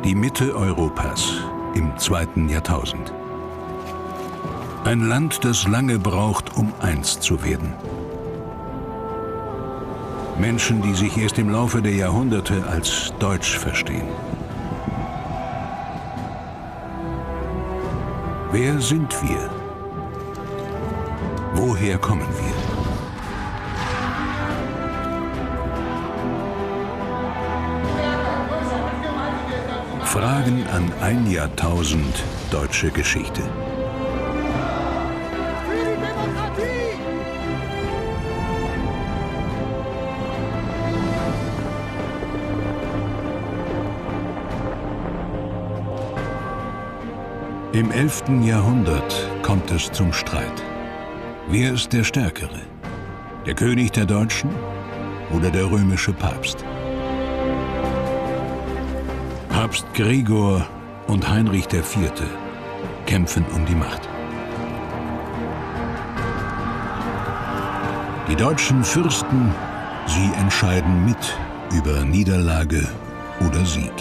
Die Mitte Europas im 2. Jahrtausend. Ein Land, das lange braucht, um eins zu werden. Menschen, die sich erst im Laufe der Jahrhunderte als deutsch verstehen. Wer sind wir? Woher kommen wir? Fragen an ein Jahrtausend deutsche Geschichte. Im 11. Jahrhundert kommt es zum Streit. Wer ist der Stärkere? Der König der Deutschen oder der römische Papst? Papst Gregor und Heinrich IV. kämpfen um die Macht. Die deutschen Fürsten, sie entscheiden mit über Niederlage oder Sieg.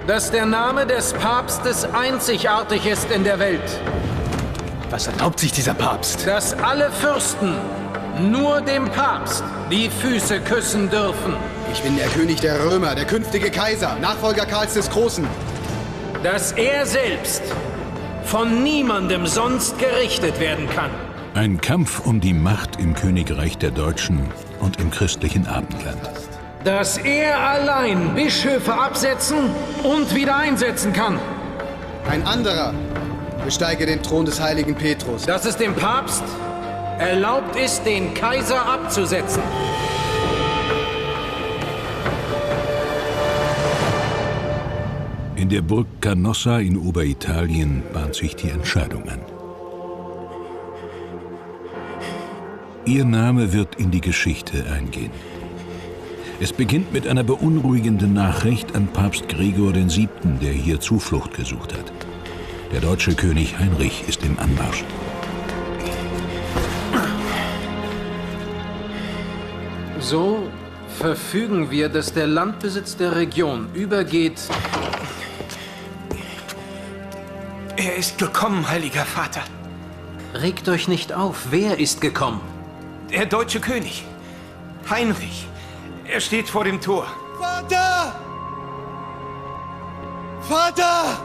Dass der Name des Papstes einzigartig ist in der Welt. Was erlaubt sich dieser Papst? Dass alle Fürsten nur dem Papst die Füße küssen dürfen. Ich bin der König der Römer, der künftige Kaiser, Nachfolger Karls des Großen. Dass er selbst von niemandem sonst gerichtet werden kann. Ein Kampf um die Macht im Königreich der Deutschen und im christlichen Abendland. Dass er allein Bischöfe absetzen und wieder einsetzen kann. Ein anderer besteige den Thron des heiligen Petrus. Dass es dem Papst erlaubt ist, den Kaiser abzusetzen. In der Burg Canossa in Oberitalien bahnt sich die Entscheidung an. Ihr Name wird in die Geschichte eingehen. Es beginnt mit einer beunruhigenden Nachricht an Papst Gregor VII., der hier Zuflucht gesucht hat. Der deutsche König Heinrich ist im Anmarsch. So verfügen wir, dass der Landbesitz der Region übergeht. Er ist gekommen, heiliger Vater. Regt euch nicht auf. Wer ist gekommen? Der deutsche König. Heinrich. Er steht vor dem Tor. Vater! Vater!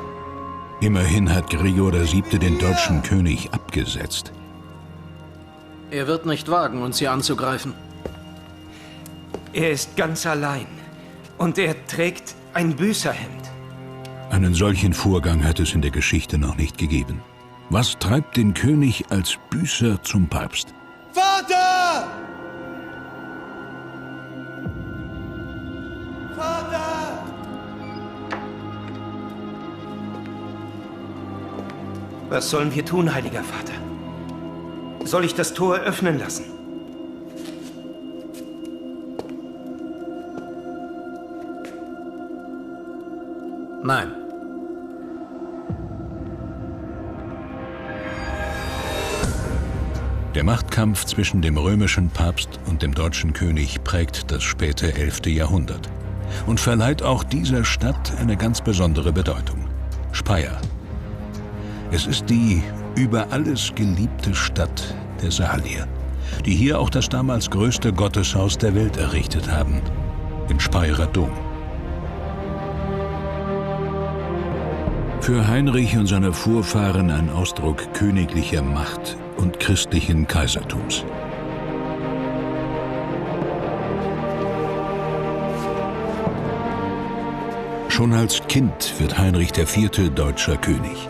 Immerhin hat Gregor VII. Den deutschen König abgesetzt. Er wird nicht wagen, uns hier anzugreifen. Er ist ganz allein. Und er trägt ein Büßerhemd. Einen solchen Vorgang hat es in der Geschichte noch nicht gegeben. Was treibt den König als Büßer zum Papst? Vater! Vater! Was sollen wir tun, heiliger Vater? Soll ich das Tor öffnen lassen? Nein. Der Machtkampf zwischen dem römischen Papst und dem deutschen König prägt das späte 11. Jahrhundert und verleiht auch dieser Stadt eine ganz besondere Bedeutung: Speyer. Es ist die über alles geliebte Stadt der Salier, die hier auch das damals größte Gotteshaus der Welt errichtet haben, den Speyerer Dom. Für Heinrich und seine Vorfahren ein Ausdruck königlicher Macht und christlichen Kaisertums. Schon als Kind wird Heinrich IV. Deutscher König.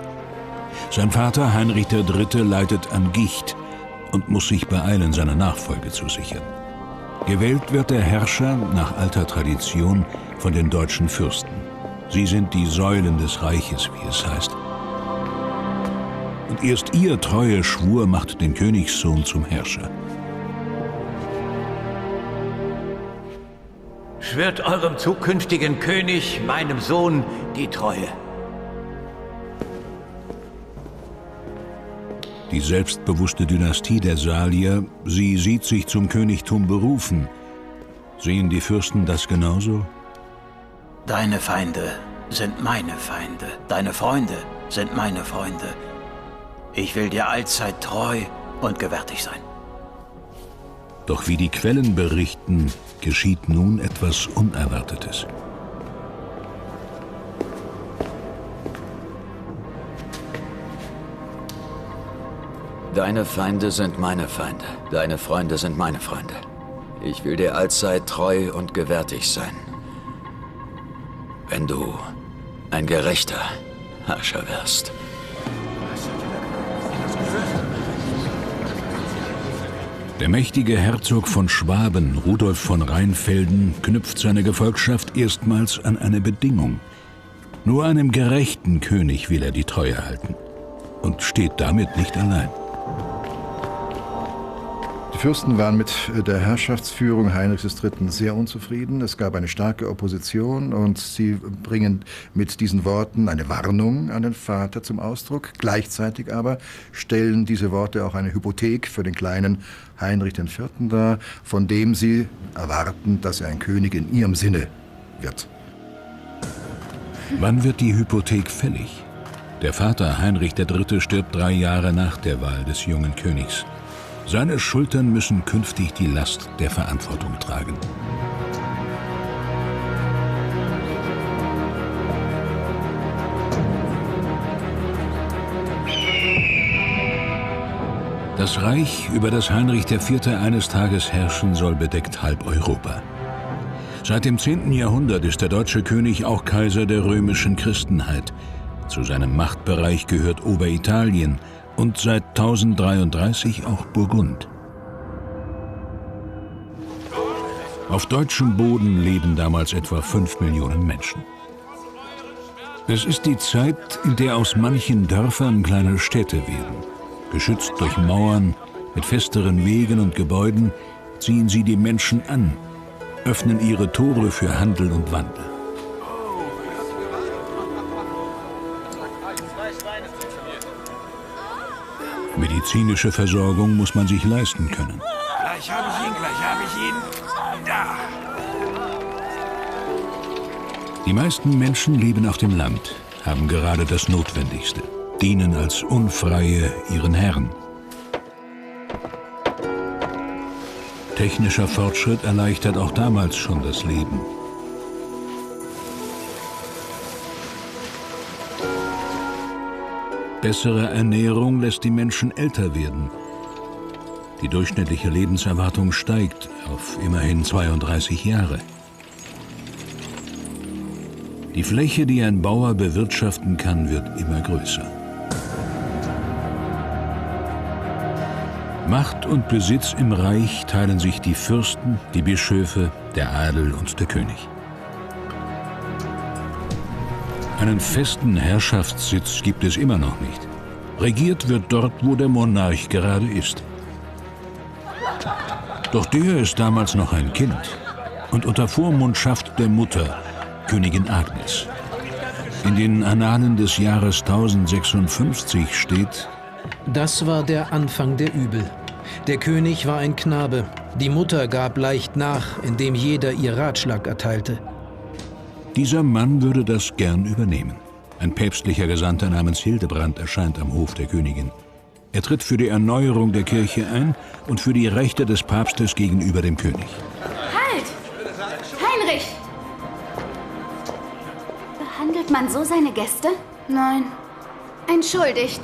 Sein Vater Heinrich III. Leidet an Gicht und muss sich beeilen, seine Nachfolge zu sichern. Gewählt wird der Herrscher nach alter Tradition von den deutschen Fürsten. Sie sind die Säulen des Reiches, wie es heißt. Und erst ihr treuer Schwur macht den Königssohn zum Herrscher. Schwört eurem zukünftigen König, meinem Sohn, die Treue. die selbstbewusste Dynastie der Salier, sie sieht sich zum Königtum berufen. Sehen die Fürsten das genauso? Deine Feinde sind meine Feinde. Deine Freunde sind meine Freunde. Ich will dir allzeit treu und gewärtig sein. Doch wie die Quellen berichten, geschieht nun etwas Unerwartetes. Deine Feinde sind meine Feinde. Deine Freunde sind meine Freunde. Ich will dir allzeit treu und gewärtig sein. Wenn du ein gerechter Herrscher wirst. Der mächtige Herzog von Schwaben, Rudolf von Rheinfelden, knüpft seine Gefolgschaft erstmals an eine Bedingung. Nur einem gerechten König will er die Treue halten. Und steht damit nicht allein. Die Fürsten waren mit der Herrschaftsführung Heinrichs III. Sehr unzufrieden. Es gab eine starke Opposition und sie bringen mit diesen Worten eine Warnung an den Vater zum Ausdruck. Gleichzeitig aber stellen diese Worte auch eine Hypothek für den kleinen Heinrich IV. Dar, von dem sie erwarten, dass er ein König in ihrem Sinne wird. Wann wird die Hypothek fällig? Der Vater Heinrich III. Stirbt 3 Jahre nach der Wahl des jungen Königs. Seine Schultern müssen künftig die Last der Verantwortung tragen. Das Reich, über das Heinrich IV. Eines Tages herrschen soll, bedeckt halb Europa. Seit dem 10. Jahrhundert ist der deutsche König auch Kaiser der römischen Christenheit. Zu seinem Machtbereich gehört Oberitalien und seit 1033 auch Burgund. Auf deutschem Boden leben damals etwa 5 Millionen Menschen. Es ist die Zeit, in der aus manchen Dörfern kleine Städte werden. Geschützt durch Mauern, mit festeren Wegen und Gebäuden, ziehen sie die Menschen an, öffnen ihre Tore für Handel und Wandel. Medizinische Versorgung muss man sich leisten können. Gleich habe ich ihn. Da. Die meisten Menschen leben auf dem Land, haben gerade das Notwendigste, dienen als Unfreie ihren Herren. Technischer Fortschritt erleichtert auch damals schon das Leben. Bessere Ernährung lässt die Menschen älter werden. Die durchschnittliche Lebenserwartung steigt auf immerhin 32 Jahre. Die Fläche, die ein Bauer bewirtschaften kann, wird immer größer. Macht und Besitz im Reich teilen sich die Fürsten, die Bischöfe, der Adel und der König. Einen festen Herrschaftssitz gibt es immer noch nicht. Regiert wird dort, wo der Monarch gerade ist. Doch der ist damals noch ein Kind und unter Vormundschaft der Mutter, Königin Agnes. In den Annalen des Jahres 1056 steht: Das war der Anfang der Übel. Der König war ein Knabe. Die Mutter gab leicht nach, indem jeder ihr Ratschlag erteilte. Dieser Mann würde das gern übernehmen. Ein päpstlicher Gesandter namens Hildebrand erscheint am Hof der Königin. Er tritt für die Erneuerung der Kirche ein und für die Rechte des Papstes gegenüber dem König. Halt! Heinrich! Behandelt man so seine Gäste? Nein. Entschuldigt.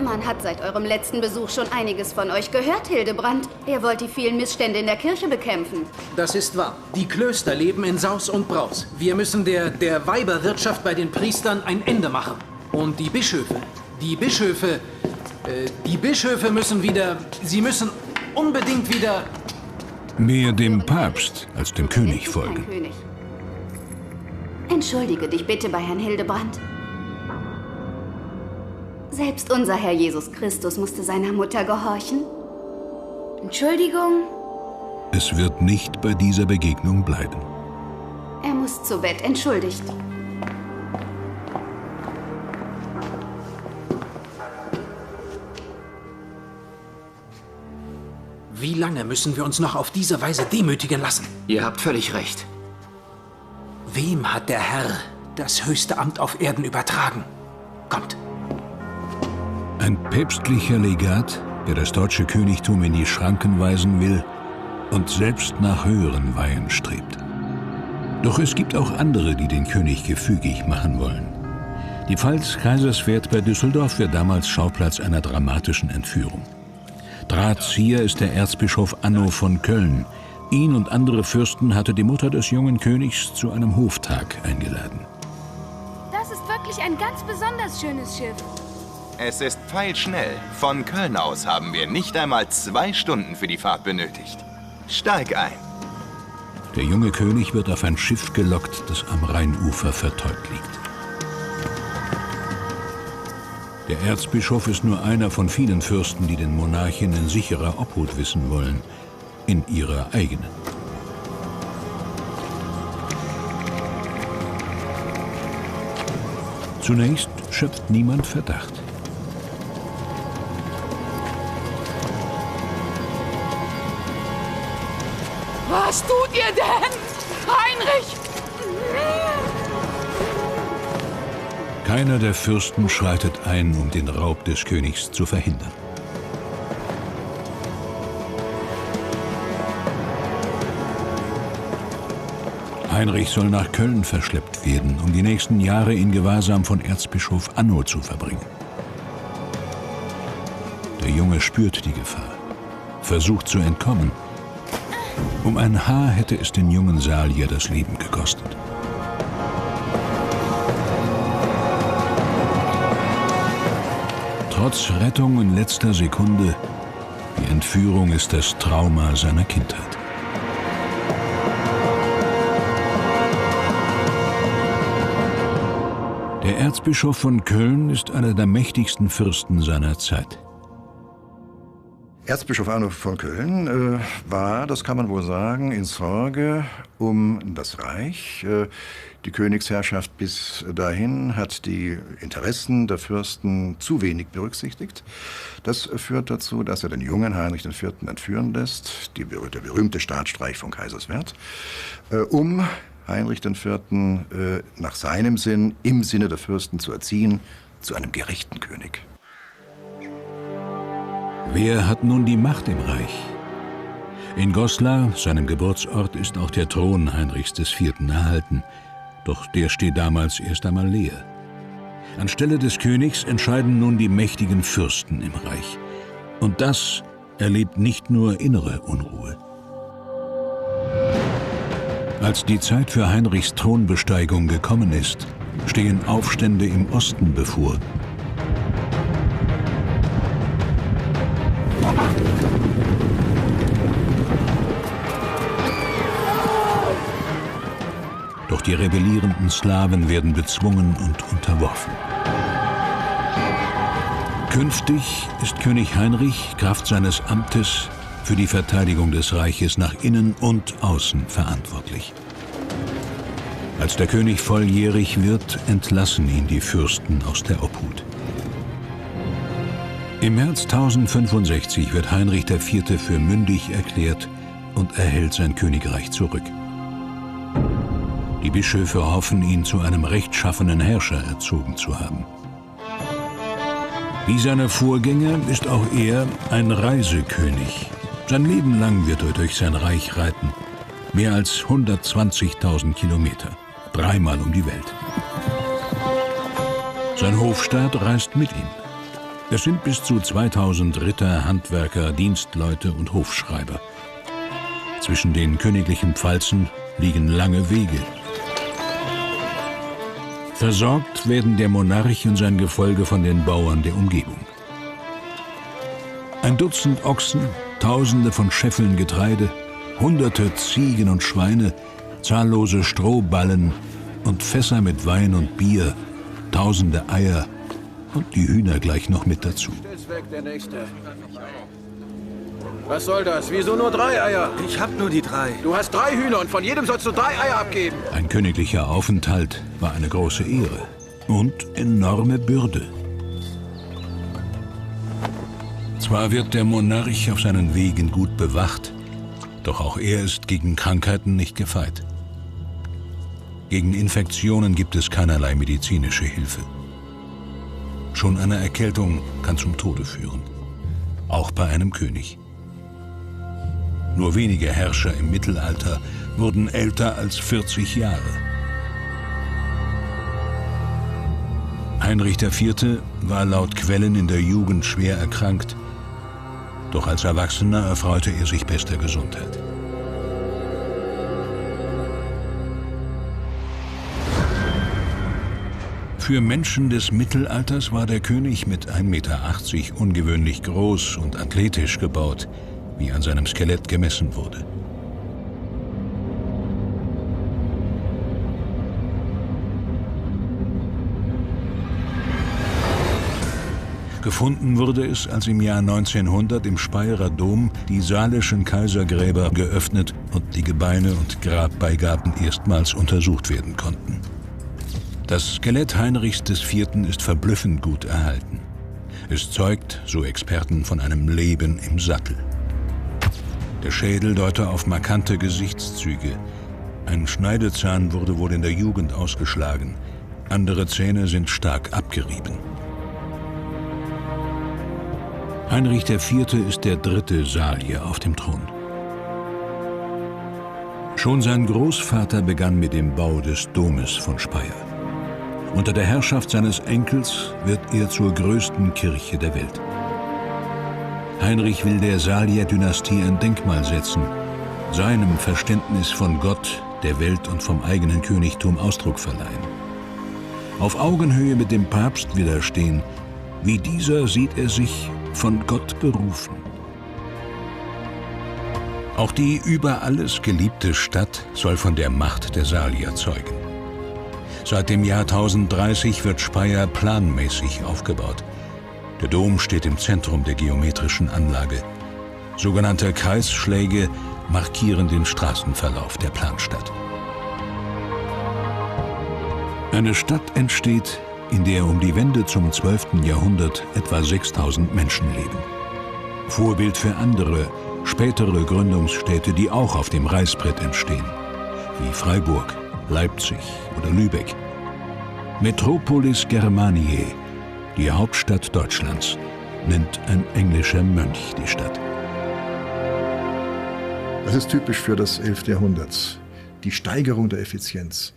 Man hat seit eurem letzten Besuch schon einiges von euch gehört, Hildebrand. Ihr wollt die vielen Missstände in der Kirche bekämpfen. Das ist wahr. Die Klöster leben in Saus und Braus. Wir müssen der Weiberwirtschaft bei den Priestern ein Ende machen. Und die Bischöfe müssen wieder... Sie müssen unbedingt wieder... Mehr dem Papst als dem König folgen. Entschuldige dich bitte bei Herrn Hildebrand. Selbst unser Herr Jesus Christus musste seiner Mutter gehorchen. Entschuldigung. Es wird nicht bei dieser Begegnung bleiben. Er muss zu Bett, entschuldigt. lange müssen wir uns noch auf diese Weise demütigen lassen? Ihr habt völlig recht. Wem hat der Herr das höchste Amt auf Erden übertragen? Kommt. Ein päpstlicher Legat, der das deutsche Königtum in die Schranken weisen will und selbst nach höheren Weihen strebt. Doch es gibt auch andere, die den König gefügig machen wollen. Die Pfalz-Kaiserswerth bei Düsseldorf wird damals Schauplatz einer dramatischen Entführung. Drahtzieher ist der Erzbischof Anno von Köln. Ihn und andere Fürsten hatte die Mutter des jungen Königs zu einem Hoftag eingeladen. Das ist wirklich ein ganz besonders schönes Schiff. Es ist pfeilschnell. Von Köln aus haben wir nicht einmal 2 Stunden für die Fahrt benötigt. Steig ein. Der junge König wird auf ein Schiff gelockt, das am Rheinufer vertäubt liegt. Der Erzbischof ist nur einer von vielen Fürsten, die den Monarchen in sicherer Obhut wissen wollen, in ihrer eigenen. Zunächst schöpft niemand Verdacht. Was tut ihr denn? Heinrich! Keiner der Fürsten schreitet ein, um den Raub des Königs zu verhindern. Heinrich soll nach Köln verschleppt werden, um die nächsten Jahre in Gewahrsam von Erzbischof Anno zu verbringen. Der Junge spürt die Gefahr, versucht zu entkommen. Um ein Haar hätte es den jungen Salier das Leben gekostet. Trotz Rettung in letzter Sekunde, die Entführung ist das Trauma seiner Kindheit. Der Erzbischof von Köln ist einer der mächtigsten Fürsten seiner Zeit. Erzbischof Arno von Köln war, das kann man wohl sagen, in Sorge um das Reich. Die Königsherrschaft bis dahin hat die Interessen der Fürsten zu wenig berücksichtigt. Das führt dazu, dass er den jungen Heinrich IV. Entführen lässt, der berühmte Staatsstreich von Kaiserswerth, um Heinrich IV. Nach seinem Sinn, im Sinne der Fürsten zu erziehen, zu einem gerechten König. Wer hat nun die Macht im Reich? In Goslar, seinem Geburtsort, ist auch der Thron Heinrichs IV. Erhalten. Doch der steht damals erst einmal leer. Anstelle des Königs entscheiden nun die mächtigen Fürsten im Reich. Und das erlebt nicht nur innere Unruhe. Als die Zeit für Heinrichs Thronbesteigung gekommen ist, stehen Aufstände im Osten bevor. Doch die rebellierenden Slawen werden bezwungen und unterworfen. Künftig ist König Heinrich Kraft seines Amtes für die Verteidigung des Reiches nach innen und außen verantwortlich. Als der König volljährig wird, entlassen ihn die Fürsten aus der Obhut. Im März 1065 wird Heinrich IV. Für mündig erklärt und erhält sein Königreich zurück. Die Bischöfe hoffen, ihn zu einem rechtschaffenen Herrscher erzogen zu haben. Wie seine Vorgänger ist auch er ein Reisekönig. Sein Leben lang wird er durch sein Reich reiten. Mehr als 120.000 Kilometer, 3-mal um die Welt. Sein Hofstaat reist mit ihm. Es sind bis zu 2000 Ritter, Handwerker, Dienstleute und Hofschreiber. Zwischen den königlichen Pfalzen liegen lange Wege. Versorgt werden der Monarch und sein Gefolge von den Bauern der Umgebung. Ein Dutzend Ochsen, Tausende von Scheffeln Getreide, Hunderte Ziegen und Schweine, zahllose Strohballen und Fässer mit Wein und Bier, Tausende Eier und die Hühner gleich noch mit dazu. Was soll das? Wieso nur 3 Eier? Ich hab nur die 3. Du hast 3 Hühner und von jedem sollst du 3 Eier abgeben. Ein königlicher Aufenthalt war eine große Ehre und enorme Bürde. Zwar wird der Monarch auf seinen Wegen gut bewacht, doch auch er ist gegen Krankheiten nicht gefeit. Gegen Infektionen gibt es keinerlei medizinische Hilfe. Schon eine Erkältung kann zum Tode führen, auch bei einem König. Nur wenige Herrscher im Mittelalter wurden älter als 40 Jahre. Heinrich IV. War laut Quellen in der Jugend schwer erkrankt, doch als Erwachsener erfreute er sich bester Gesundheit. Für Menschen des Mittelalters war der König mit 1,80 Meter ungewöhnlich groß und athletisch gebaut, wie an seinem Skelett gemessen wurde. Gefunden wurde es, als im Jahr 1900 im Speyerer Dom die salischen Kaisergräber geöffnet und die Gebeine und Grabbeigaben erstmals untersucht werden konnten. Das Skelett Heinrichs IV. Ist verblüffend gut erhalten. Es zeugt, so Experten, von einem Leben im Sattel. Der Schädel deute auf markante Gesichtszüge. Ein Schneidezahn wurde wohl in der Jugend ausgeschlagen. Andere Zähne sind stark abgerieben. Heinrich IV. Ist der 3. Salier auf dem Thron. Schon sein Großvater begann mit dem Bau des Domes von Speyer. Unter der Herrschaft seines Enkels wird er zur größten Kirche der Welt. Heinrich will der Salier-Dynastie ein Denkmal setzen, seinem Verständnis von Gott, der Welt und vom eigenen Königtum Ausdruck verleihen. Auf Augenhöhe mit dem Papst widerstehen, wie dieser sieht er sich von Gott berufen. Auch die über alles geliebte Stadt soll von der Macht der Salier zeugen. Seit dem Jahr 1030 wird Speyer planmäßig aufgebaut. Der Dom steht im Zentrum der geometrischen Anlage. Sogenannte Kreisschläge markieren den Straßenverlauf der Planstadt. Eine Stadt entsteht, in der um die Wende zum 12. Jahrhundert etwa 6000 Menschen leben. Vorbild für andere, spätere Gründungsstädte, die auch auf dem Reißbrett entstehen, wie Freiburg, Leipzig oder Lübeck. Metropolis Germaniae, die Hauptstadt Deutschlands, nennt ein englischer Mönch die Stadt. Das ist typisch für das 11. Jahrhundert, die Steigerung der Effizienz.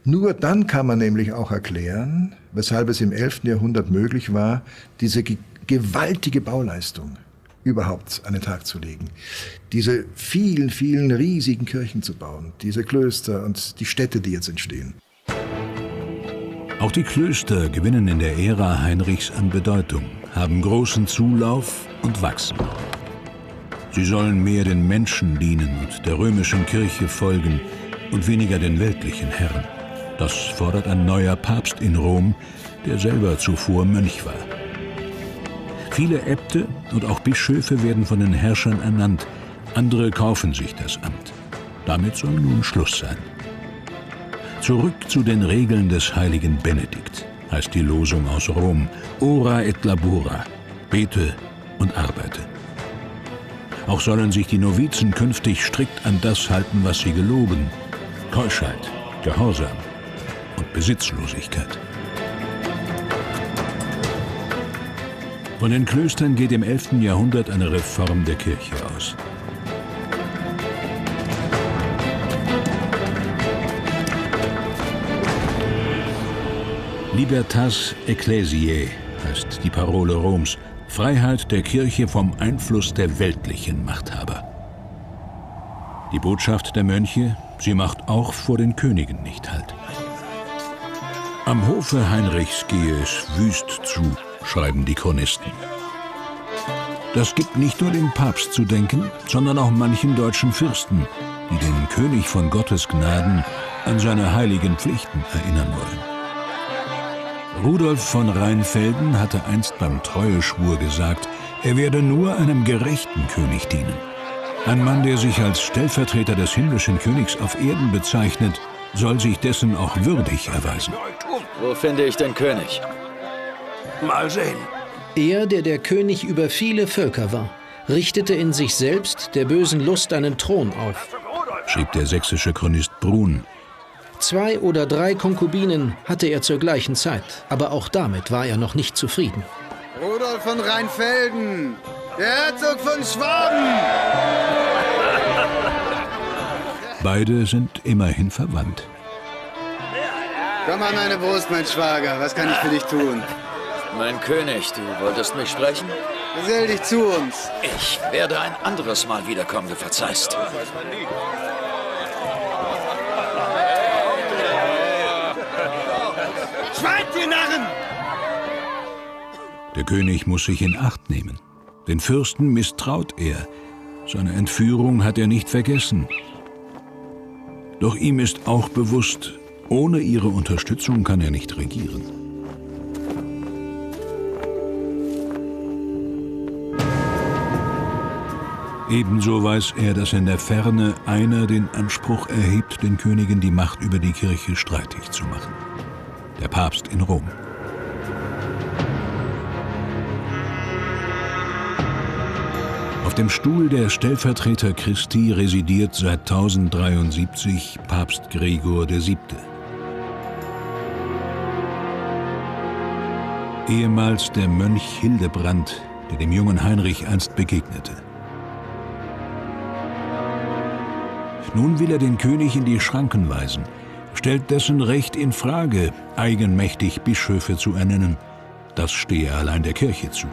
Nur dann kann man nämlich auch erklären, weshalb es im 11. Jahrhundert möglich war, diese gewaltige Bauleistung überhaupt an den Tag zu legen. Diese vielen, vielen riesigen Kirchen zu bauen, diese Klöster und die Städte, die jetzt entstehen. Auch die Klöster gewinnen in der Ära Heinrichs an Bedeutung, haben großen Zulauf und wachsen. Sie sollen mehr den Menschen dienen und der römischen Kirche folgen und weniger den weltlichen Herren. Das fordert ein neuer Papst in Rom, der selber zuvor Mönch war. Viele Äbte und auch Bischöfe werden von den Herrschern ernannt, andere kaufen sich das Amt. Damit soll nun Schluss sein. Zurück zu den Regeln des heiligen Benedikt, heißt die Losung aus Rom. Ora et labora, bete und arbeite. Auch sollen sich die Novizen künftig strikt an das halten, was sie geloben. Keuschheit, Gehorsam und Besitzlosigkeit. Von den Klöstern geht im 11. Jahrhundert eine Reform der Kirche aus. Libertas Ecclesiae heißt die Parole Roms, Freiheit der Kirche vom Einfluss der weltlichen Machthaber. Die Botschaft der Mönche, sie macht auch vor den Königen nicht Halt. Am Hofe Heinrichs gehe es wüst zu, schreiben die Chronisten. Das gibt nicht nur dem Papst zu denken, sondern auch manchen deutschen Fürsten, die den König von Gottes Gnaden an seine heiligen Pflichten erinnern wollen. Rudolf von Rheinfelden hatte einst beim Treueschwur gesagt, er werde nur einem gerechten König dienen. Ein Mann, der sich als Stellvertreter des himmlischen Königs auf Erden bezeichnet, soll sich dessen auch würdig erweisen. Wo finde ich den König? Mal sehen. Er, der König über viele Völker war, richtete in sich selbst der bösen Lust einen Thron auf, schrieb der sächsische Chronist Brun. 2 oder 3 Konkubinen hatte er zur gleichen Zeit, aber auch damit war er noch nicht zufrieden. Rudolf von Rheinfelden, der Herzog von Schwaben! Beide sind immerhin verwandt. Komm an meine Brust, mein Schwager. Was kann ich für dich tun? Mein König, du wolltest mich sprechen? Gesell dich zu uns. Ich werde ein anderes Mal wiederkommen, du verzeihst. Schweigt, ihr Narren! Der König muss sich in Acht nehmen. Den Fürsten misstraut er. Seine Entführung hat er nicht vergessen. Doch ihm ist auch bewusst, ohne ihre Unterstützung kann er nicht regieren. Ebenso weiß er, dass in der Ferne einer den Anspruch erhebt, den Königen die Macht über die Kirche streitig zu machen. Der Papst in Rom. Auf dem Stuhl der Stellvertreter Christi residiert seit 1073 Papst Gregor VII. Ehemals der Mönch Hildebrand, der dem jungen Heinrich einst begegnete. Nun will er den König in die Schranken weisen, stellt dessen Recht in Frage, eigenmächtig Bischöfe zu ernennen. Das stehe allein der Kirche zu.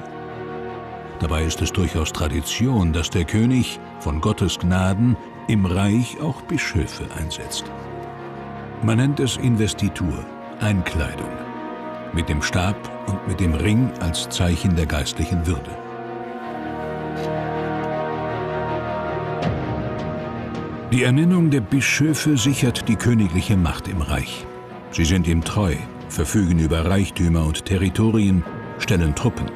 Dabei ist es durchaus Tradition, dass der König von Gottes Gnaden im Reich auch Bischöfe einsetzt. Man nennt es Investitur, Einkleidung, mit dem Stab und mit dem Ring als Zeichen der geistlichen Würde. Die Ernennung der Bischöfe sichert die königliche Macht im Reich. Sie sind ihm treu, verfügen über Reichtümer und Territorien, stellen Truppen.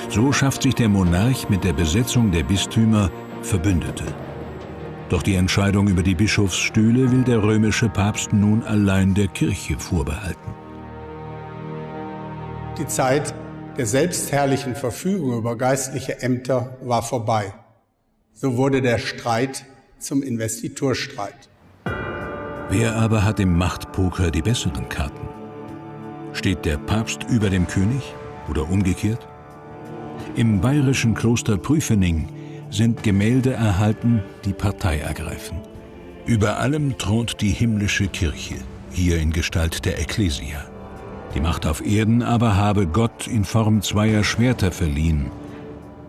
So schafft sich der Monarch mit der Besetzung der Bistümer Verbündete. Doch die Entscheidung über die Bischofsstühle will der römische Papst nun allein der Kirche vorbehalten. Die Zeit der selbstherrlichen Verfügung über geistliche Ämter war vorbei. So wurde der Streit zum Investiturstreit. Wer aber hat im Machtpoker die besseren Karten? Steht der Papst über dem König oder umgekehrt? Im bayerischen Kloster Prüfening sind Gemälde erhalten, die Partei ergreifen. Über allem thront die himmlische Kirche, hier in Gestalt der Ekklesia. Die Macht auf Erden aber habe Gott in Form 2 Schwerter verliehen.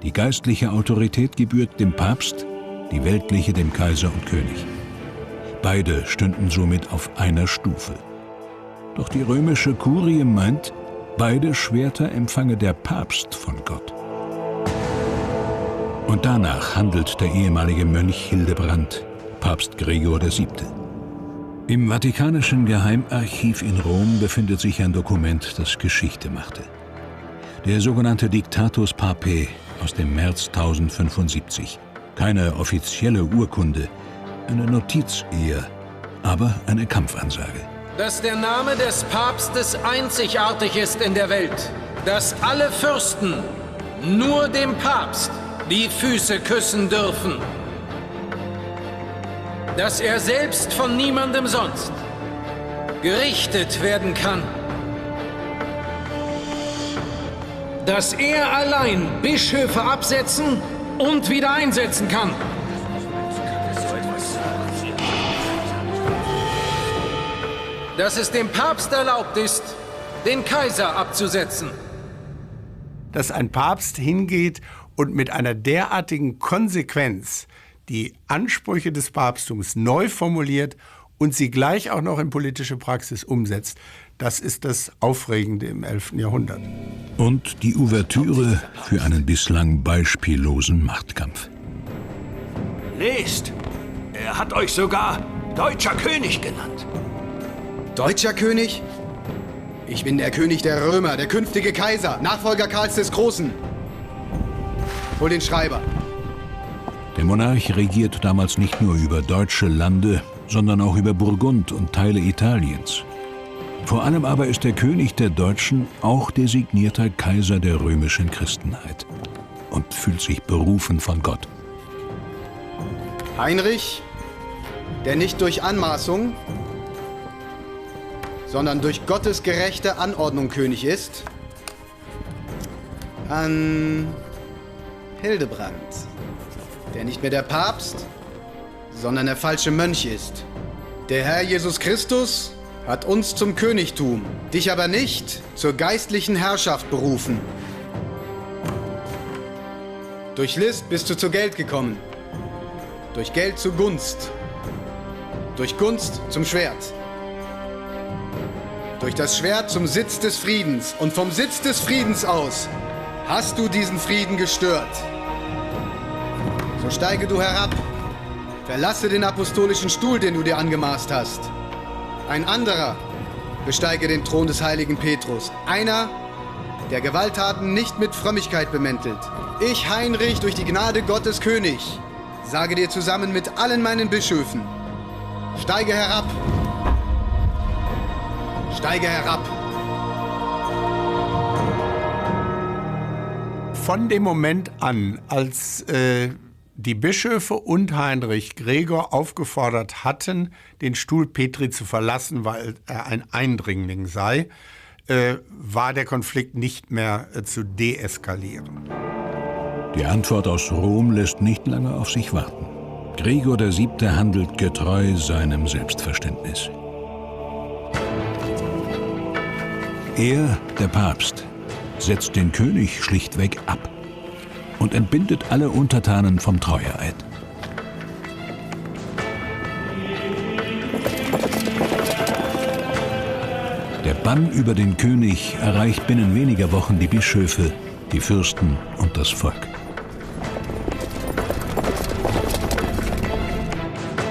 Die geistliche Autorität gebührt dem Papst, die weltliche dem Kaiser und König. Beide stünden somit auf einer Stufe. Doch die römische Kurie meint, beide Schwerter empfange der Papst von Gott. Und danach handelt der ehemalige Mönch Hildebrand, Papst Gregor VII. Im Vatikanischen Geheimarchiv in Rom befindet sich ein Dokument, das Geschichte machte. Der sogenannte Dictatus Papae aus dem März 1075. Keine offizielle Urkunde, eine Notiz eher, aber eine Kampfansage. Dass der Name des Papstes einzigartig ist in der Welt, dass alle Fürsten nur dem Papst die Füße küssen dürfen, dass er selbst von niemandem sonst gerichtet werden kann, dass er allein Bischöfe absetzen und wieder einsetzen kann. Dass es dem Papst erlaubt ist, den Kaiser abzusetzen. Dass ein Papst hingeht und mit einer derartigen Konsequenz die Ansprüche des Papsttums neu formuliert und sie gleich auch noch in politische Praxis umsetzt, das ist das Aufregende im 11. Jahrhundert. Und die Ouvertüre für einen bislang beispiellosen Machtkampf. Lest! Er hat euch sogar Deutscher König genannt. Deutscher König? Ich bin der König der Römer, der künftige Kaiser, Nachfolger Karls des Großen. Hol den Schreiber. Der Monarch regiert damals nicht nur über deutsche Lande, sondern auch über Burgund und Teile Italiens. Vor allem aber ist der König der Deutschen auch designierter Kaiser der römischen Christenheit und fühlt sich berufen von Gott. Heinrich, der nicht durch Anmaßung, sondern durch Gottes gerechte Anordnung König ist, an Hildebrand, der nicht mehr der Papst, sondern der falsche Mönch ist. Der Herr Jesus Christus hat uns zum Königtum, dich aber nicht zur geistlichen Herrschaft berufen. Durch List bist du zu Geld gekommen, durch Geld zu Gunst, durch Gunst zum Schwert, durch das Schwert zum Sitz des Friedens und vom Sitz des Friedens aus hast du diesen Frieden gestört. So steige du herab, verlasse den apostolischen Stuhl, den du dir angemaßt hast. Ein anderer besteige den Thron des heiligen Petrus. Einer, der Gewalttaten nicht mit Frömmigkeit bemäntelt. Ich, Heinrich, durch die Gnade Gottes König, sage dir zusammen mit allen meinen Bischöfen, steige herab. Steige herab. Von dem Moment an, als die Bischöfe und Heinrich Gregor aufgefordert hatten, den Stuhl Petri zu verlassen, weil er ein Eindringling sei, war der Konflikt nicht mehr zu deeskalieren. Die Antwort aus Rom lässt nicht lange auf sich warten. Gregor VII. Handelt getreu seinem Selbstverständnis. Er, der Papst, setzt den König schlichtweg ab und entbindet alle Untertanen vom Treueeid. Der Bann über den König erreicht binnen weniger Wochen die Bischöfe, die Fürsten und das Volk.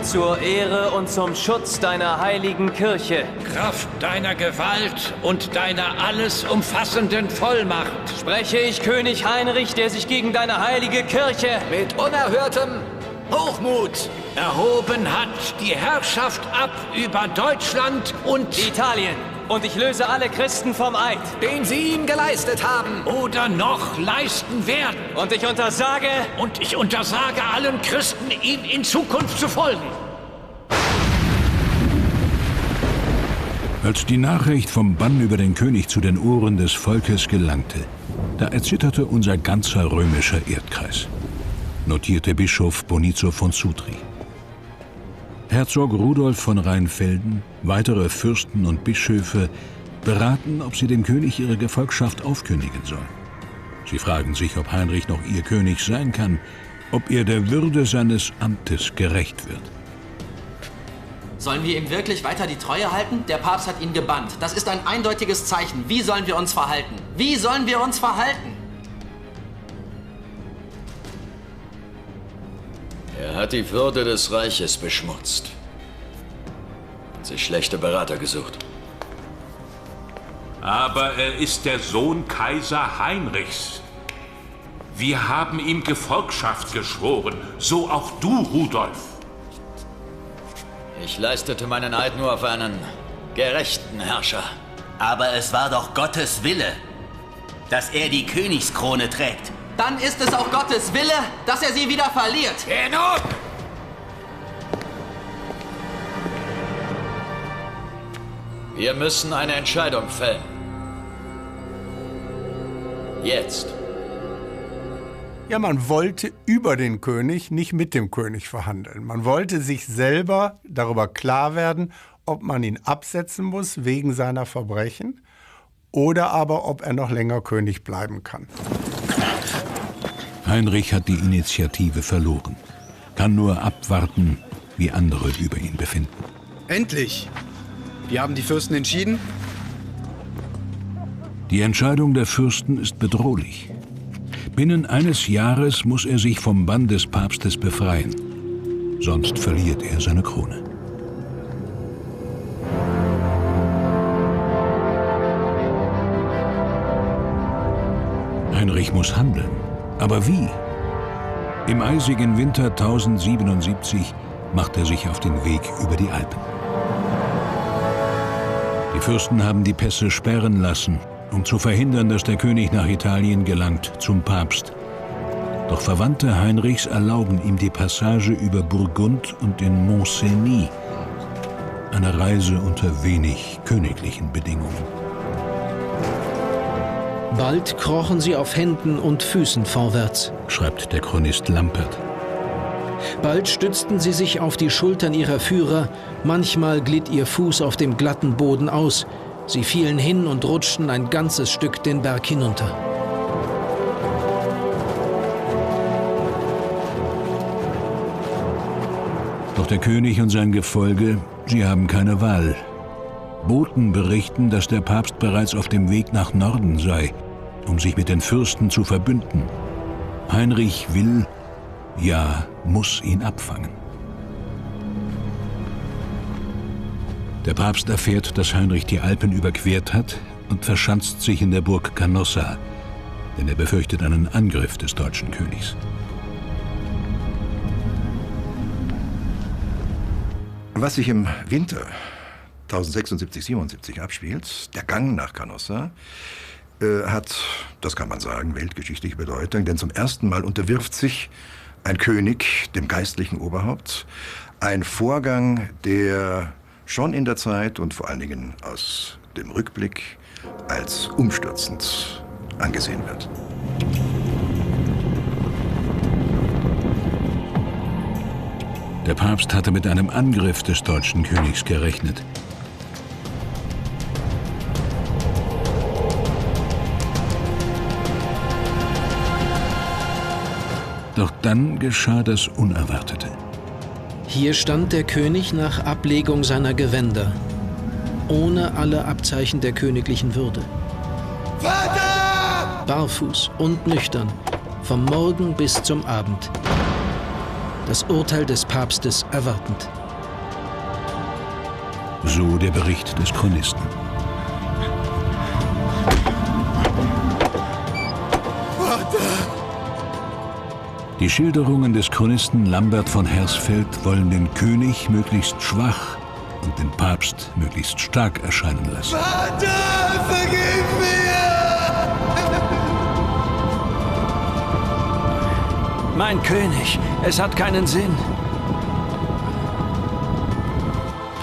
Zur Ehre und zum Schutz deiner heiligen Kirche. Kraft deiner Gewalt und deiner alles umfassenden Vollmacht. Spreche ich König Heinrich, der sich gegen deine heilige Kirche mit unerhörtem Hochmut erhoben hat, die Herrschaft ab über Deutschland und Italien. Und ich löse alle Christen vom Eid, den sie ihm geleistet haben oder noch leisten werden. Und ich untersage allen Christen, ihm in Zukunft zu folgen. Als die Nachricht vom Bann über den König zu den Ohren des Volkes gelangte, da erzitterte unser ganzer römischer Erdkreis, notierte Bischof Bonizo von Sutri. Herzog Rudolf von Rheinfelden, weitere Fürsten und Bischöfe beraten, ob sie dem König ihre Gefolgschaft aufkündigen sollen. Sie fragen sich, ob Heinrich noch ihr König sein kann, ob er der Würde seines Amtes gerecht wird. Sollen wir ihm wirklich weiter die Treue halten? Der Papst hat ihn gebannt. Das ist ein eindeutiges Zeichen. Wie sollen wir uns verhalten? Wie sollen wir uns verhalten? Er hat die Würde des Reiches beschmutzt und sich schlechte Berater gesucht. Aber er ist der Sohn Kaiser Heinrichs. Wir haben ihm Gefolgschaft geschworen, so auch du, Rudolf. Ich leistete meinen Eid nur auf einen gerechten Herrscher. Aber es war doch Gottes Wille, dass er die Königskrone trägt. Dann ist es auch Gottes Wille, dass er sie wieder verliert. Genug! Wir müssen eine Entscheidung fällen. Jetzt. Ja, man wollte über den König, nicht mit dem König verhandeln. Man wollte sich selber darüber klar werden, ob man ihn absetzen muss wegen seiner Verbrechen oder aber ob er noch länger König bleiben kann. Heinrich hat die Initiative verloren, kann nur abwarten, wie andere über ihn befinden. Endlich! Wie haben die Fürsten entschieden? Die Entscheidung der Fürsten ist bedrohlich. Binnen eines Jahres muss er sich vom Bann des Papstes befreien, sonst verliert er seine Krone. Heinrich muss handeln. Aber wie? Im eisigen Winter 1077 macht er sich auf den Weg über die Alpen. Die Fürsten haben die Pässe sperren lassen, um zu verhindern, dass der König nach Italien gelangt, zum Papst. Doch Verwandte Heinrichs erlauben ihm die Passage über Burgund und den Mont-Cenis. Eine Reise unter wenig königlichen Bedingungen. Bald krochen sie auf Händen und Füßen vorwärts, schreibt der Chronist Lampert. Bald stützten sie sich auf die Schultern ihrer Führer, manchmal glitt ihr Fuß auf dem glatten Boden aus. Sie fielen hin und rutschten ein ganzes Stück den Berg hinunter. Doch der König und sein Gefolge, sie haben keine Wahl. Boten berichten, dass der Papst bereits auf dem Weg nach Norden sei, um sich mit den Fürsten zu verbünden. Heinrich will, ja, muss ihn abfangen. Der Papst erfährt, dass Heinrich die Alpen überquert hat und verschanzt sich in der Burg Canossa, denn er befürchtet einen Angriff des deutschen Königs. Was sich im Winter 1076/77 abspielt, der Gang nach Canossa, hat, das kann man sagen, weltgeschichtliche Bedeutung, denn zum ersten Mal unterwirft sich ein König dem geistlichen Oberhaupt. Ein Vorgang, der schon in der Zeit und vor allen Dingen aus dem Rückblick als umstürzend angesehen wird. Der Papst hatte mit einem Angriff des deutschen Königs gerechnet. Doch dann geschah das Unerwartete. Hier stand der König nach Ablegung seiner Gewänder, ohne alle Abzeichen der königlichen Würde. Vater! Barfuß und nüchtern, vom Morgen bis zum Abend. Das Urteil des Papstes erwartend. So der Bericht des Chronisten. Die Schilderungen des Chronisten Lambert von Hersfeld wollen den König möglichst schwach und den Papst möglichst stark erscheinen lassen. Vater, vergib mir! Mein König, es hat keinen Sinn.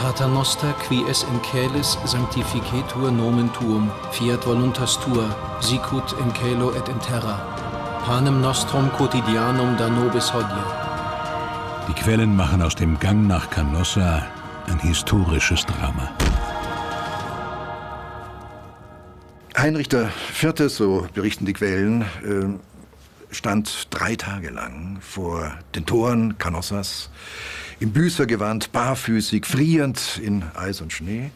Pater Noster qui es in caelis sanctificetur nomen tuum, fiat voluntas tua, sicut in caelo et in terra. Panem nostrum quotidianum da nobis hodie. Die Quellen machen aus dem Gang nach Canossa ein historisches Drama. Heinrich IV., so berichten die Quellen, stand 3 Tage lang vor den Toren Canossas, im Büßergewand, barfüßig, frierend in Eis und Schnee.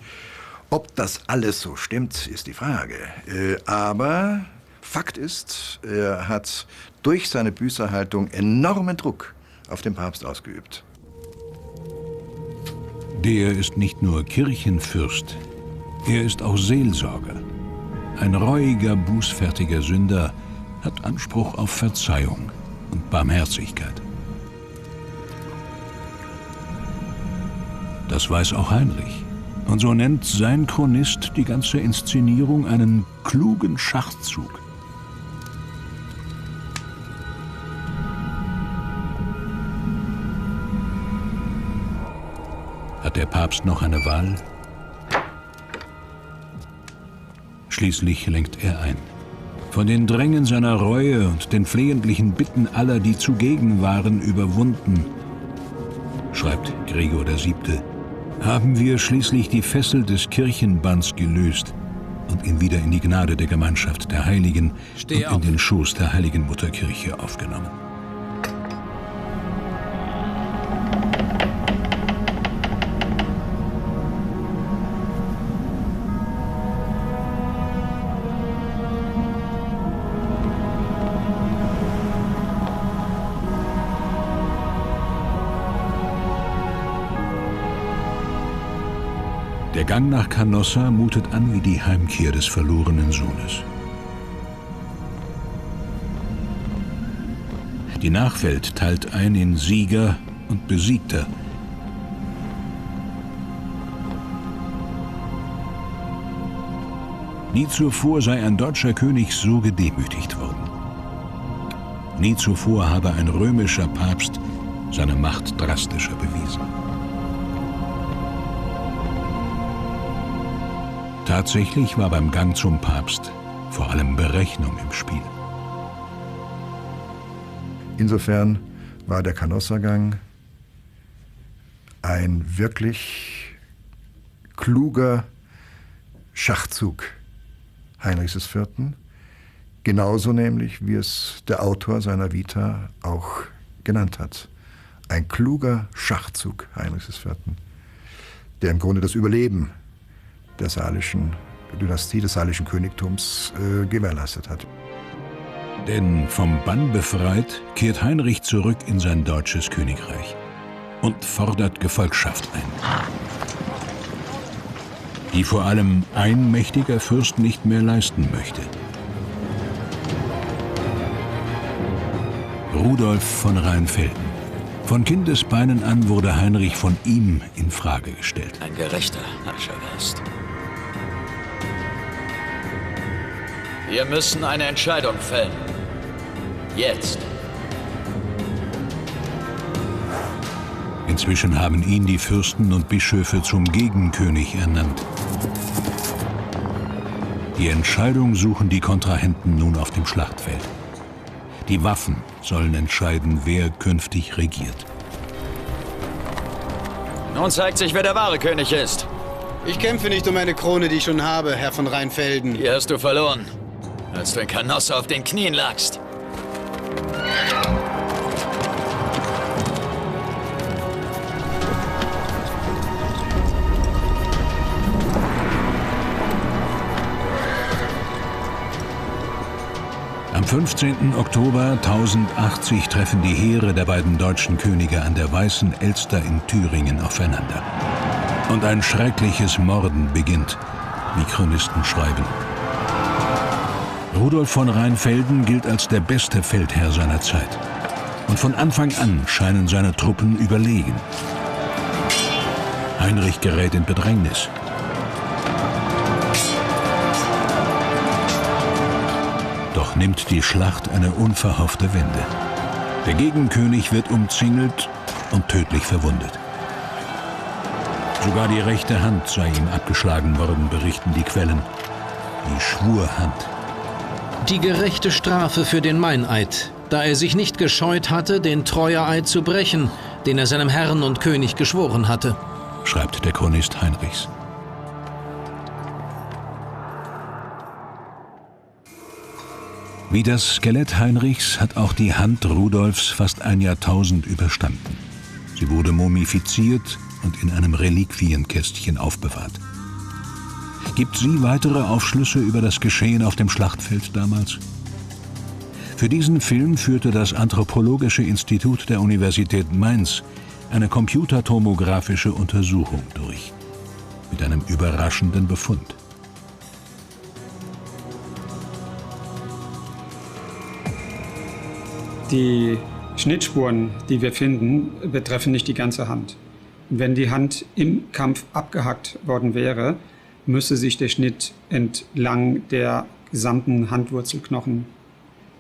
Ob das alles so stimmt, ist die Frage. Aber Fakt ist, er hat durch seine Büßerhaltung enormen Druck auf den Papst ausgeübt. Der ist nicht nur Kirchenfürst, er ist auch Seelsorger. Ein reuiger, bußfertiger Sünder hat Anspruch auf Verzeihung und Barmherzigkeit. Das weiß auch Heinrich. Und so nennt sein Chronist die ganze Inszenierung einen klugen Schachzug. Hat der Papst noch eine Wahl? Schließlich lenkt er ein. Von den Drängen seiner Reue und den flehentlichen Bitten aller, die zugegen waren, überwunden, schreibt Gregor VII., haben wir schließlich die Fessel des Kirchenbanns gelöst und ihn wieder in die Gnade der Gemeinschaft der Heiligen und in den Schoß der Heiligen Mutterkirche aufgenommen. Der Gang nach Canossa mutet an wie die Heimkehr des verlorenen Sohnes. Die Nachwelt teilt ein in Sieger und Besiegter. Nie zuvor sei ein deutscher König so gedemütigt worden. Nie zuvor habe ein römischer Papst seine Macht drastischer bewiesen. Tatsächlich war beim Gang zum Papst vor allem Berechnung im Spiel. Insofern war der Canossa-Gang ein wirklich kluger Schachzug Heinrichs IV., genauso nämlich, wie es der Autor seiner Vita auch genannt hat. Ein kluger Schachzug Heinrichs IV., der im Grunde das Überleben der salischen Dynastie, des salischen Königtums gewährleistet hat. Denn vom Bann befreit, kehrt Heinrich zurück in sein deutsches Königreich und fordert Gefolgschaft ein, die vor allem ein mächtiger Fürst nicht mehr leisten möchte. Rudolf von Rheinfelden. Von Kindesbeinen an wurde Heinrich von ihm in Frage gestellt. Ein gerechter Herrscher wärst. Wir müssen eine Entscheidung fällen. Jetzt. Inzwischen haben ihn die Fürsten und Bischöfe zum Gegenkönig ernannt. Die Entscheidung suchen die Kontrahenten nun auf dem Schlachtfeld. Die Waffen sollen entscheiden, wer künftig regiert. Nun zeigt sich, wer der wahre König ist. Ich kämpfe nicht um eine Krone, die ich schon habe, Herr von Rheinfelden. Hier hast du verloren, als du in Canossa auf den Knien lagst. Am 15. Oktober 1080 treffen die Heere der beiden deutschen Könige an der Weißen Elster in Thüringen aufeinander. Und ein schreckliches Morden beginnt, wie Chronisten schreiben. Rudolf von Rheinfelden gilt als der beste Feldherr seiner Zeit. Und von Anfang an scheinen seine Truppen überlegen. Heinrich gerät in Bedrängnis. Doch nimmt die Schlacht eine unverhoffte Wende. Der Gegenkönig wird umzingelt und tödlich verwundet. Sogar die rechte Hand sei ihm abgeschlagen worden, berichten die Quellen. Die Schwurhand. Die gerechte Strafe für den Meineid, da er sich nicht gescheut hatte, den Treueeid zu brechen, den er seinem Herrn und König geschworen hatte, schreibt der Chronist Heinrichs. Wie das Skelett Heinrichs hat auch die Hand Rudolfs fast ein Jahrtausend überstanden. Sie wurde mumifiziert und in einem Reliquienkästchen aufbewahrt. Gibt sie weitere Aufschlüsse über das Geschehen auf dem Schlachtfeld damals? Für diesen Film führte das Anthropologische Institut der Universität Mainz eine computertomographische Untersuchung durch, mit einem überraschenden Befund. Die Schnittspuren, die wir finden, betreffen nicht die ganze Hand. Wenn die Hand im Kampf abgehackt worden wäre, müsse sich der Schnitt entlang der gesamten Handwurzelknochen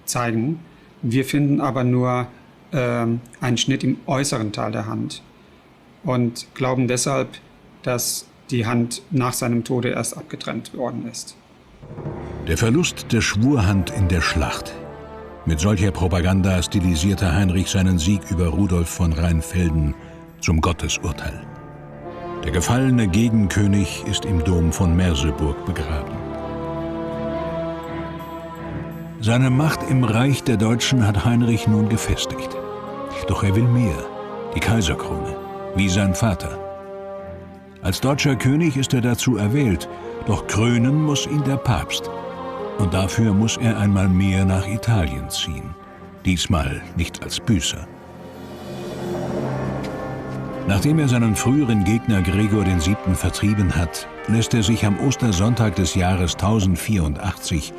zeigen. Wir finden aber nur einen Schnitt im äußeren Teil der Hand und glauben deshalb, dass die Hand nach seinem Tode erst abgetrennt worden ist. Der Verlust der Schwurhand in der Schlacht. Mit solcher Propaganda stilisierte Heinrich seinen Sieg über Rudolf von Rheinfelden zum Gottesurteil. Der gefallene Gegenkönig ist im Dom von Merseburg begraben. Seine Macht im Reich der Deutschen hat Heinrich nun gefestigt. Doch er will mehr, die Kaiserkrone, wie sein Vater. Als deutscher König ist er dazu erwählt, doch krönen muss ihn der Papst. Und dafür muss er einmal mehr nach Italien ziehen. Diesmal nicht als Büßer. Nachdem er seinen früheren Gegner Gregor VII. Vertrieben hat, lässt er sich am Ostersonntag des Jahres 1084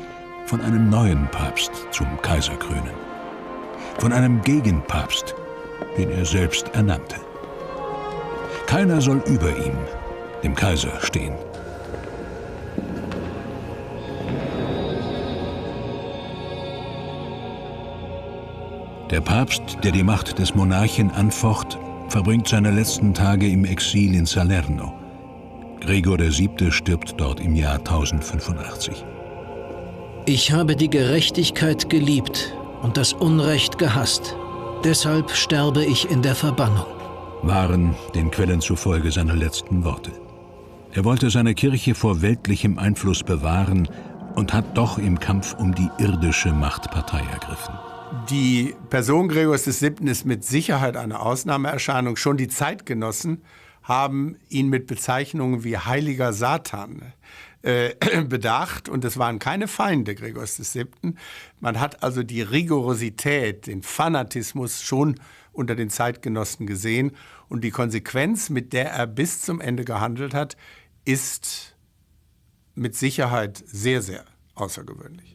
von einem neuen Papst zum Kaiser krönen. Von einem Gegenpapst, den er selbst ernannte. Keiner soll über ihm, dem Kaiser, stehen. Der Papst, der die Macht des Monarchen anfocht, verbringt seine letzten Tage im Exil in Salerno. Gregor VII. Stirbt dort im Jahr 1085. Ich habe die Gerechtigkeit geliebt und das Unrecht gehasst. Deshalb sterbe ich in der Verbannung. Waren den Quellen zufolge seine letzten Worte. Er wollte seine Kirche vor weltlichem Einfluss bewahren und hat doch im Kampf um die irdische Macht Partei ergriffen. Die Person Gregors VII. Ist mit Sicherheit eine Ausnahmeerscheinung. Schon die Zeitgenossen haben ihn mit Bezeichnungen wie Heiliger Satan bedacht. Und es waren keine Feinde Gregors VII. Man hat also die Rigorosität, den Fanatismus schon unter den Zeitgenossen gesehen. Und die Konsequenz, mit der er bis zum Ende gehandelt hat, ist mit Sicherheit sehr, sehr außergewöhnlich.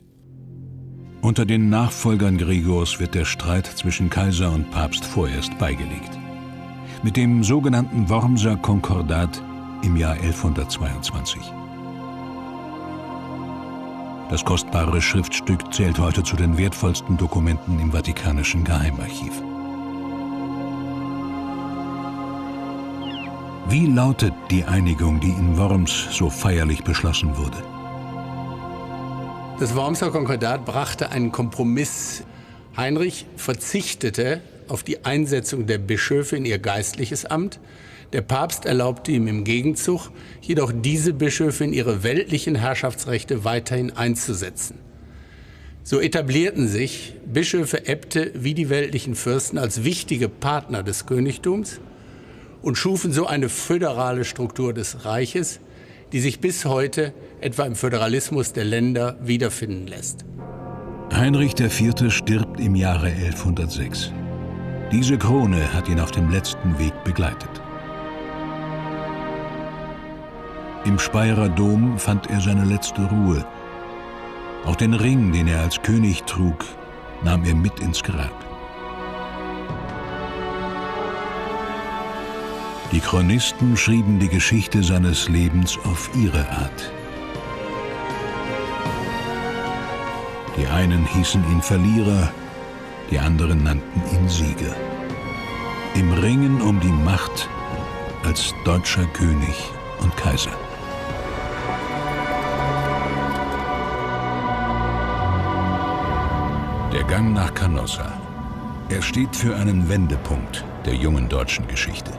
Unter den Nachfolgern Gregors wird der Streit zwischen Kaiser und Papst vorerst beigelegt. Mit dem sogenannten Wormser Konkordat im Jahr 1122. Das kostbare Schriftstück zählt heute zu den wertvollsten Dokumenten im Vatikanischen Geheimarchiv. Wie lautet die Einigung, die in Worms so feierlich beschlossen wurde? Das Wormser Konkordat brachte einen Kompromiss. Heinrich verzichtete auf die Einsetzung der Bischöfe in ihr geistliches Amt. Der Papst erlaubte ihm im Gegenzug, jedoch diese Bischöfe in ihre weltlichen Herrschaftsrechte weiterhin einzusetzen. So etablierten sich Bischöfe, Äbte wie die weltlichen Fürsten als wichtige Partner des Königtums und schufen so eine föderale Struktur des Reiches, die sich bis heute etwa im Föderalismus der Länder wiederfinden lässt. Heinrich IV. Stirbt im Jahre 1106. Diese Krone hat ihn auf dem letzten Weg begleitet. Im Speyerer Dom fand er seine letzte Ruhe. Auch den Ring, den er als König trug, nahm er mit ins Grab. Die Chronisten schrieben die Geschichte seines Lebens auf ihre Art. Die einen hießen ihn Verlierer, die anderen nannten ihn Sieger. Im Ringen um die Macht als deutscher König und Kaiser. Der Gang nach Canossa. Er steht für einen Wendepunkt der jungen deutschen Geschichte.